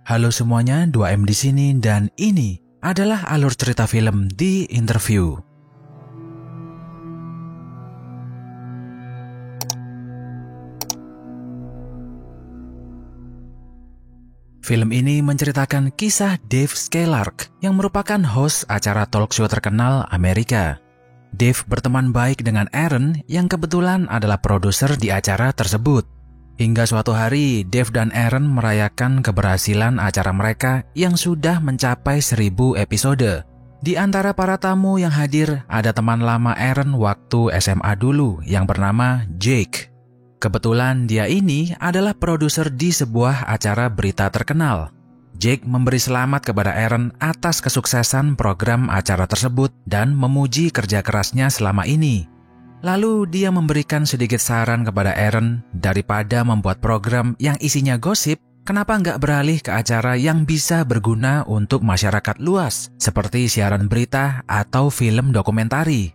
Halo semuanya, 2M di sini dan ini adalah alur cerita film The Interview. Film ini menceritakan kisah Dave Skylark yang merupakan host acara talk show terkenal Amerika. Dave berteman baik dengan Aaron yang kebetulan adalah produser di acara tersebut. Hingga suatu hari, Dave dan Aaron merayakan keberhasilan acara mereka yang sudah mencapai 1000 episode. Di antara para tamu yang hadir, ada teman lama Aaron waktu SMA dulu yang bernama Jake. Kebetulan dia ini adalah produser di sebuah acara berita terkenal. Jake memberi selamat kepada Aaron atas kesuksesan program acara tersebut dan memuji kerja kerasnya selama ini. Lalu dia memberikan sedikit saran kepada Aaron, daripada membuat program yang isinya gosip, kenapa nggak beralih ke acara yang bisa berguna untuk masyarakat luas, seperti siaran berita atau film dokumentari.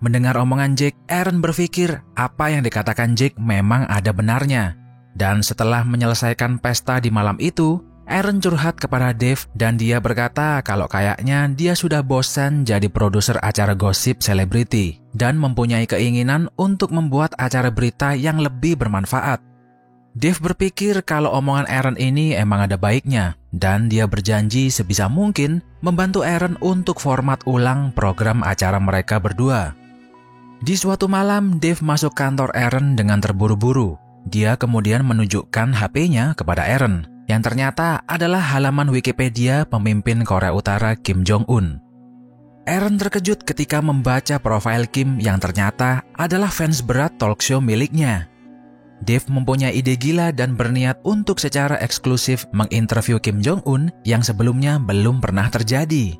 Mendengar omongan Jake, Aaron berpikir apa yang dikatakan Jake memang ada benarnya. Dan setelah menyelesaikan pesta di malam itu, Aaron curhat kepada Dave dan dia berkata kalau kayaknya dia sudah bosan jadi produser acara gosip selebriti dan mempunyai keinginan untuk membuat acara berita yang lebih bermanfaat. Dave berpikir kalau omongan Aaron ini emang ada baiknya dan dia berjanji sebisa mungkin membantu Aaron untuk format ulang program acara mereka berdua. Di suatu malam, Dave masuk kantor Aaron dengan terburu-buru. Dia kemudian menunjukkan HP-nya kepada Aaron, yang ternyata adalah halaman Wikipedia pemimpin Korea Utara Kim Jong-un. Aaron terkejut ketika membaca profil Kim yang ternyata adalah fans berat talk show miliknya. Dave mempunyai ide gila dan berniat untuk secara eksklusif menginterview Kim Jong-un yang sebelumnya belum pernah terjadi.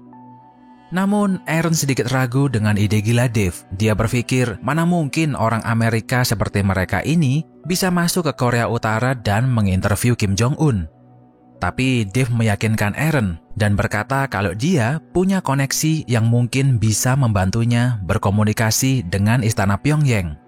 Namun, Aaron sedikit ragu dengan ide gila Dave. Dia berpikir, mana mungkin orang Amerika seperti mereka ini bisa masuk ke Korea Utara dan menginterview Kim Jong-un. Tapi Dave meyakinkan Aaron dan berkata kalau dia punya koneksi yang mungkin bisa membantunya berkomunikasi dengan Istana Pyongyang.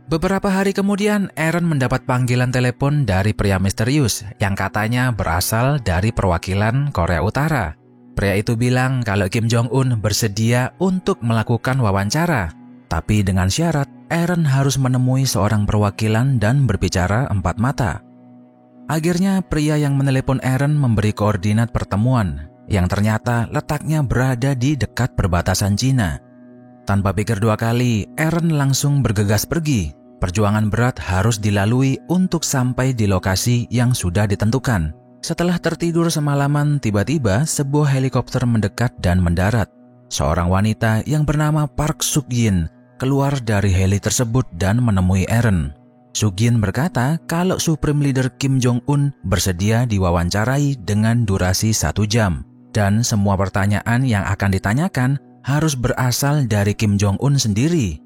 Beberapa hari kemudian, Aaron mendapat panggilan telepon dari pria misterius yang katanya berasal dari perwakilan Korea Utara. Pria itu bilang kalau Kim Jong-un bersedia untuk melakukan wawancara, tapi dengan syarat Aaron harus menemui seorang perwakilan dan berbicara empat mata. Akhirnya pria yang menelepon Aaron memberi koordinat pertemuan yang ternyata letaknya berada di dekat perbatasan Cina. Tanpa pikir dua kali, Aaron langsung bergegas pergi. Perjuangan berat harus dilalui untuk sampai di lokasi yang sudah ditentukan. Setelah tertidur semalaman, tiba-tiba sebuah helikopter mendekat dan mendarat. Seorang wanita yang bernama Park Suk-yin keluar dari heli tersebut dan menemui Aaron. Suk-yin berkata kalau Supreme Leader Kim Jong-un bersedia diwawancarai dengan durasi 1 jam. Dan semua pertanyaan yang akan ditanyakan harus berasal dari Kim Jong-un sendiri.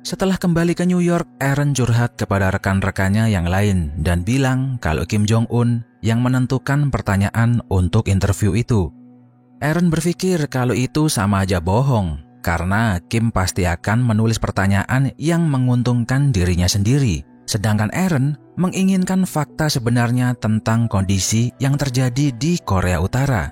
Setelah kembali ke New York, Aaron curhat kepada rekan-rekannya yang lain dan bilang kalau Kim Jong-un yang menentukan pertanyaan untuk interview itu. Aaron berpikir kalau itu sama aja bohong, karena Kim pasti akan menulis pertanyaan yang menguntungkan dirinya sendiri. Sedangkan Aaron menginginkan fakta sebenarnya tentang kondisi yang terjadi di Korea Utara.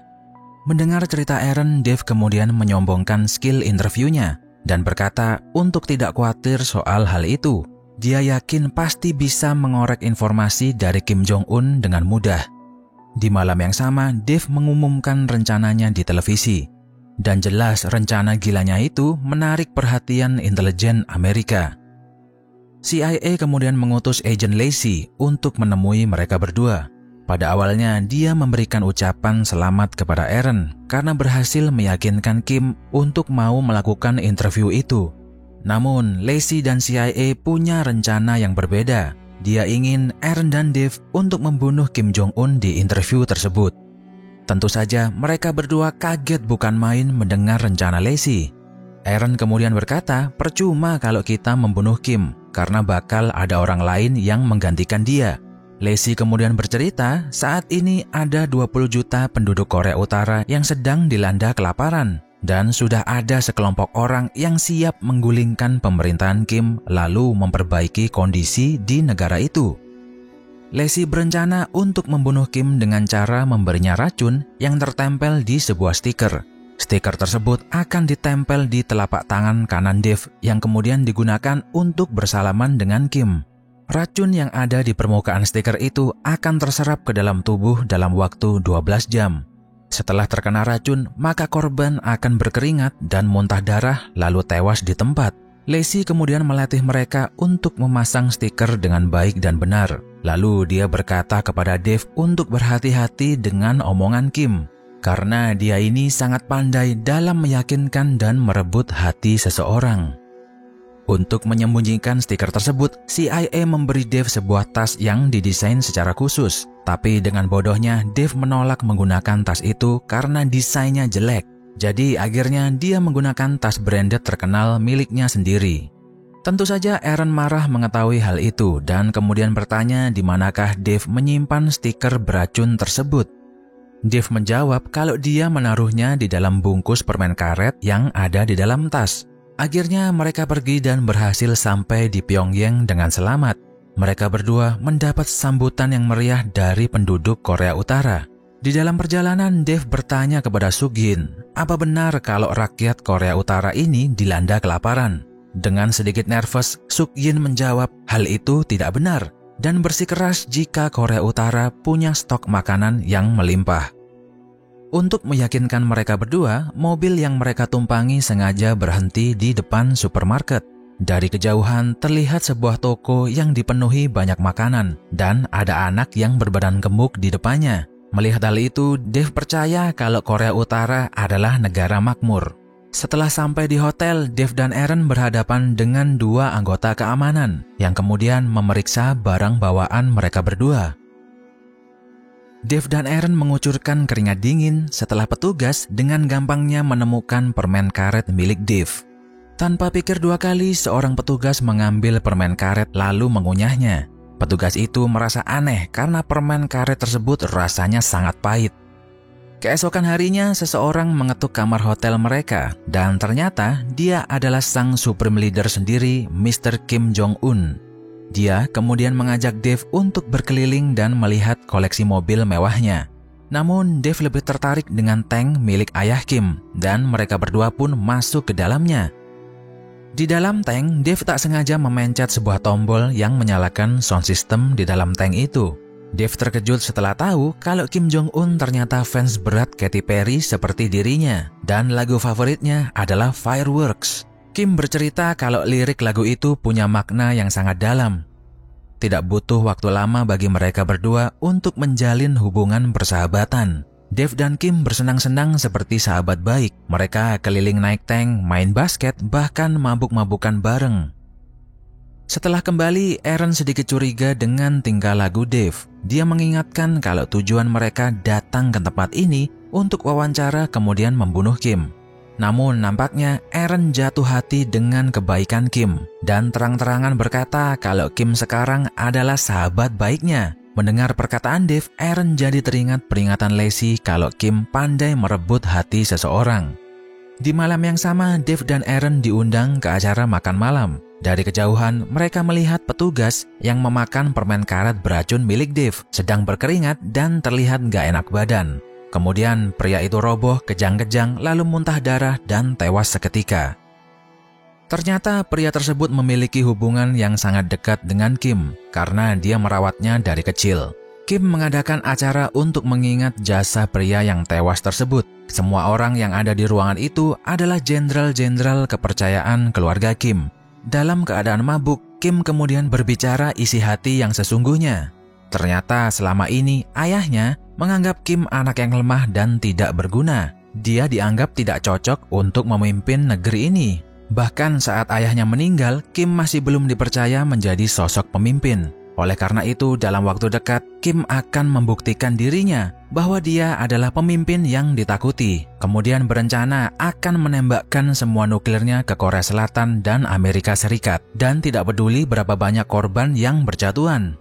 Mendengar cerita Aaron, Dave kemudian menyombongkan skill interviewnya dan berkata untuk tidak khawatir soal hal itu. Dia yakin pasti bisa mengorek informasi dari Kim Jong-un dengan mudah. Di malam yang sama, Dave mengumumkan rencananya di televisi. Dan jelas rencana gilanya itu menarik perhatian intelijen Amerika. CIA kemudian mengutus agen Lacey untuk menemui mereka berdua. Pada awalnya, dia memberikan ucapan selamat kepada Aaron karena berhasil meyakinkan Kim untuk mau melakukan interview itu. Namun, Lacey dan CIA punya rencana yang berbeda. Dia ingin Aaron dan Dave untuk membunuh Kim Jong-un di interview tersebut. Tentu saja, mereka berdua kaget bukan main mendengar rencana Lacey. Aaron kemudian berkata, percuma kalau kita membunuh Kim, karena bakal ada orang lain yang menggantikan dia. Lacey kemudian bercerita, saat ini ada 20 juta penduduk Korea Utara yang sedang dilanda kelaparan. Dan sudah ada sekelompok orang yang siap menggulingkan pemerintahan Kim lalu memperbaiki kondisi di negara itu. Lacey berencana untuk membunuh Kim dengan cara memberinya racun yang tertempel di sebuah stiker. Stiker tersebut akan ditempel di telapak tangan kanan Dave yang kemudian digunakan untuk bersalaman dengan Kim. Racun yang ada di permukaan stiker itu akan terserap ke dalam tubuh dalam waktu 12 jam. Setelah terkena racun, maka korban akan berkeringat dan muntah darah lalu tewas di tempat. Lacey kemudian melatih mereka untuk memasang stiker dengan baik dan benar. Lalu dia berkata kepada Dave untuk berhati-hati dengan omongan Kim, karena dia ini sangat pandai dalam meyakinkan dan merebut hati seseorang. Untuk menyembunyikan stiker tersebut, CIA memberi Dave sebuah tas yang didesain secara khusus. Tapi dengan bodohnya, Dave menolak menggunakan tas itu karena desainnya jelek. Jadi akhirnya dia menggunakan tas branded terkenal miliknya sendiri. Tentu saja Aaron marah mengetahui hal itu dan kemudian bertanya di manakah Dave menyimpan stiker beracun tersebut. Dave menjawab kalau dia menaruhnya di dalam bungkus permen karet yang ada di dalam tas. Akhirnya mereka pergi dan berhasil sampai di Pyongyang dengan selamat. Mereka berdua mendapat sambutan yang meriah dari penduduk Korea Utara. Di dalam perjalanan, Dave bertanya kepada Suk-yin, apa benar kalau rakyat Korea Utara ini dilanda kelaparan? Dengan sedikit nervous, Suk-yin menjawab hal itu tidak benar dan bersikeras jika Korea Utara punya stok makanan yang melimpah. Untuk meyakinkan mereka berdua, mobil yang mereka tumpangi sengaja berhenti di depan supermarket. Dari kejauhan terlihat sebuah toko yang dipenuhi banyak makanan dan ada anak yang berbadan gemuk di depannya. Melihat hal itu, Dave percaya kalau Korea Utara adalah negara makmur. Setelah sampai di hotel, Dave dan Aaron berhadapan dengan dua anggota keamanan yang kemudian memeriksa barang bawaan mereka berdua. Dave dan Aaron mengucurkan keringat dingin setelah petugas dengan gampangnya menemukan permen karet milik Dave. Tanpa pikir dua kali, seorang petugas mengambil permen karet lalu mengunyahnya. Petugas itu merasa aneh karena permen karet tersebut rasanya sangat pahit. Keesokan harinya, seseorang mengetuk kamar hotel mereka dan ternyata dia adalah sang supreme leader sendiri, Mr. Kim Jong-un. Dia kemudian mengajak Dave untuk berkeliling dan melihat koleksi mobil mewahnya. Namun Dave lebih tertarik dengan tank milik ayah Kim dan mereka berdua pun masuk ke dalamnya. Di dalam tank, Dave tak sengaja memencet sebuah tombol yang menyalakan sound system di dalam tank itu. Dave terkejut setelah tahu kalau Kim Jong-un ternyata fans berat Katy Perry seperti dirinya dan lagu favoritnya adalah Fireworks. Kim bercerita kalau lirik lagu itu punya makna yang sangat dalam. Tidak butuh waktu lama bagi mereka berdua untuk menjalin hubungan persahabatan. Dave dan Kim bersenang-senang seperti sahabat baik. Mereka keliling naik tank, main basket, bahkan mabuk-mabukan bareng. Setelah kembali, Aaron sedikit curiga dengan tingkah laku Dave. Dia mengingatkan kalau tujuan mereka datang ke tempat ini untuk wawancara kemudian membunuh Kim. Namun nampaknya Aaron jatuh hati dengan kebaikan Kim dan terang-terangan berkata kalau Kim sekarang adalah sahabat baiknya. Mendengar perkataan Dave, Aaron jadi teringat peringatan Lacey kalau Kim pandai merebut hati seseorang. Di malam yang sama, Dave dan Aaron diundang ke acara makan malam. Dari kejauhan, mereka melihat petugas yang memakan permen karet beracun milik Dave sedang berkeringat dan terlihat gak enak badan. Kemudian pria itu roboh kejang-kejang lalu muntah darah dan tewas seketika. Ternyata pria tersebut memiliki hubungan yang sangat dekat dengan Kim karena dia merawatnya dari kecil. Kim mengadakan acara untuk mengingat jasa pria yang tewas tersebut. Semua orang yang ada di ruangan itu adalah jenderal-jenderal kepercayaan keluarga Kim. Dalam keadaan mabuk, Kim kemudian berbicara isi hati yang sesungguhnya. Ternyata selama ini ayahnya menganggap Kim anak yang lemah dan tidak berguna. Dia dianggap tidak cocok untuk memimpin negeri ini. Bahkan saat ayahnya meninggal, Kim masih belum dipercaya menjadi sosok pemimpin. Oleh karena itu, dalam waktu dekat, Kim akan membuktikan dirinya bahwa dia adalah pemimpin yang ditakuti. Kemudian berencana akan menembakkan semua nuklirnya ke Korea Selatan dan Amerika Serikat. Dan tidak peduli berapa banyak korban yang berjatuhan.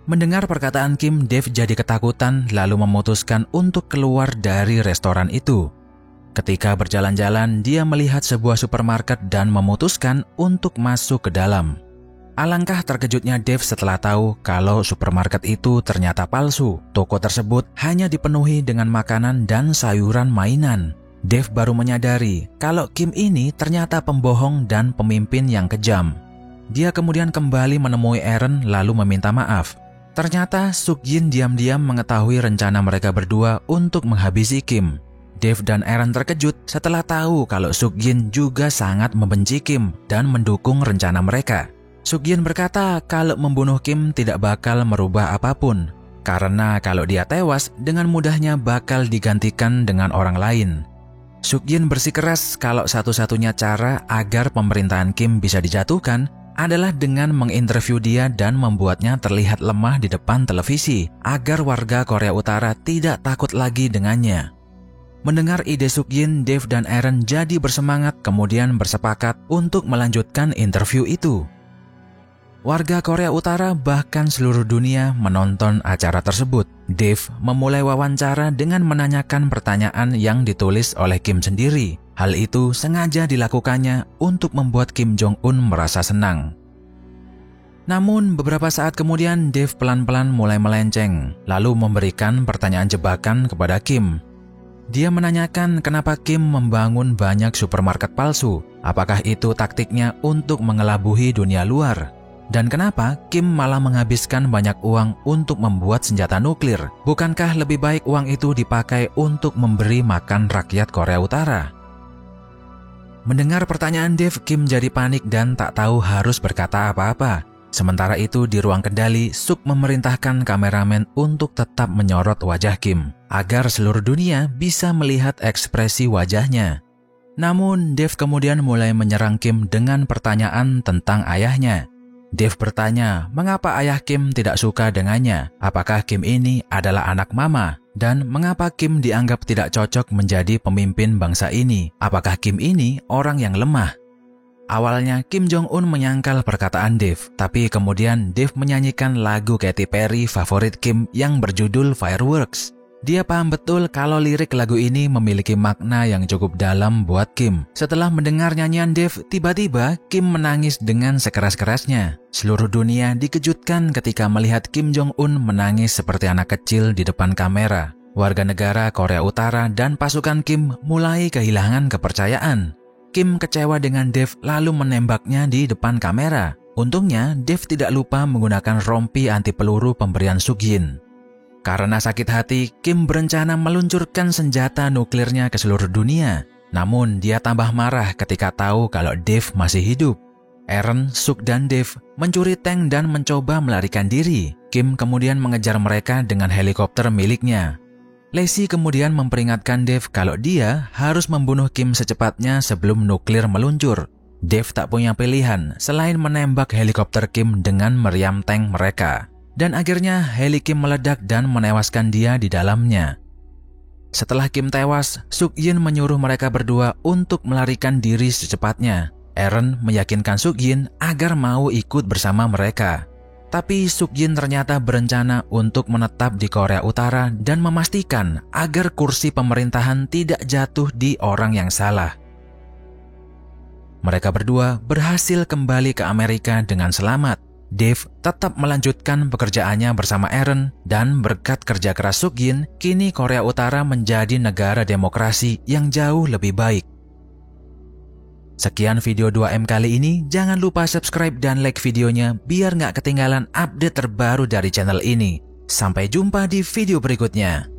Mendengar perkataan Kim, Dave jadi ketakutan lalu memutuskan untuk keluar dari restoran itu. Ketika berjalan-jalan, dia melihat sebuah supermarket dan memutuskan untuk masuk ke dalam. Alangkah terkejutnya Dave setelah tahu kalau supermarket itu ternyata palsu. Toko tersebut hanya dipenuhi dengan makanan dan sayuran mainan. Dave baru menyadari kalau Kim ini ternyata pembohong dan pemimpin yang kejam. Dia kemudian kembali menemui Aaron lalu meminta maaf. Ternyata Suk-jin diam-diam mengetahui rencana mereka berdua untuk menghabisi Kim. Dave dan Aaron terkejut setelah tahu kalau Suk-jin juga sangat membenci Kim dan mendukung rencana mereka. Suk-jin berkata kalau membunuh Kim tidak bakal merubah apapun, karena kalau dia tewas dengan mudahnya bakal digantikan dengan orang lain. Suk-jin bersikeras kalau satu-satunya cara agar pemerintahan Kim bisa dijatuhkan adalah dengan menginterview dia dan membuatnya terlihat lemah di depan televisi agar warga Korea Utara tidak takut lagi dengannya. Mendengar ide Suk-jin, Dave dan Aaron jadi bersemangat kemudian bersepakat untuk melanjutkan interview itu. Warga Korea Utara bahkan seluruh dunia menonton acara tersebut. Dave memulai wawancara dengan menanyakan pertanyaan yang ditulis oleh Kim sendiri. Hal itu sengaja dilakukannya untuk membuat Kim Jong-un merasa senang. Namun beberapa saat kemudian Dave pelan-pelan mulai melenceng, lalu memberikan pertanyaan jebakan kepada Kim. Dia menanyakan kenapa Kim membangun banyak supermarket palsu. Apakah itu taktiknya untuk mengelabuhi dunia luar? Dan kenapa Kim malah menghabiskan banyak uang untuk membuat senjata nuklir? Bukankah lebih baik uang itu dipakai untuk memberi makan rakyat Korea Utara? Mendengar pertanyaan Dave, Kim jadi panik dan tak tahu harus berkata apa-apa. Sementara itu di ruang kendali, Suk memerintahkan kameramen untuk tetap menyorot wajah Kim, agar seluruh dunia bisa melihat ekspresi wajahnya. Namun Dave kemudian mulai menyerang Kim dengan pertanyaan tentang ayahnya. Dave bertanya mengapa ayah Kim tidak suka dengannya, apakah Kim ini adalah anak mama, dan mengapa Kim dianggap tidak cocok menjadi pemimpin bangsa ini, apakah Kim ini orang yang lemah. Awalnya Kim Jong-un menyangkal perkataan Dave, tapi kemudian Dave menyanyikan lagu Katy Perry favorit Kim yang berjudul Fireworks. Dia paham betul kalau lirik lagu ini memiliki makna yang cukup dalam buat Kim. Setelah mendengar nyanyian Dave, tiba-tiba Kim menangis dengan sekeras-kerasnya. Seluruh dunia dikejutkan ketika melihat Kim Jong-un menangis seperti anak kecil di depan kamera. Warga negara Korea Utara dan pasukan Kim mulai kehilangan kepercayaan. Kim kecewa dengan Dave lalu menembaknya di depan kamera. Untungnya Dave tidak lupa menggunakan rompi anti peluru pemberian Suk-jin. Karena sakit hati, Kim berencana meluncurkan senjata nuklirnya ke seluruh dunia. Namun dia tambah marah ketika tahu kalau Dave masih hidup. Aaron, Suk, dan Dave mencuri tank dan mencoba melarikan diri. Kim kemudian mengejar mereka dengan helikopter miliknya. Lacey kemudian memperingatkan Dave kalau dia harus membunuh Kim secepatnya sebelum nuklir meluncur. Dave tak punya pilihan selain menembak helikopter Kim dengan meriam tank mereka. Dan akhirnya heli Kim meledak dan menewaskan dia di dalamnya. Setelah Kim tewas, Suk-jin menyuruh mereka berdua untuk melarikan diri secepatnya. Aaron meyakinkan Suk-jin agar mau ikut bersama mereka. Tapi Suk-jin ternyata berencana untuk menetap di Korea Utara dan memastikan agar kursi pemerintahan tidak jatuh di orang yang salah. Mereka berdua berhasil kembali ke Amerika dengan selamat. Dave tetap melanjutkan pekerjaannya bersama Aaron dan berkat kerja keras Suk-jin, kini Korea Utara menjadi negara demokrasi yang jauh lebih baik. Sekian video 2M kali ini, jangan lupa subscribe dan like videonya biar nggak ketinggalan update terbaru dari channel ini. Sampai jumpa di video berikutnya.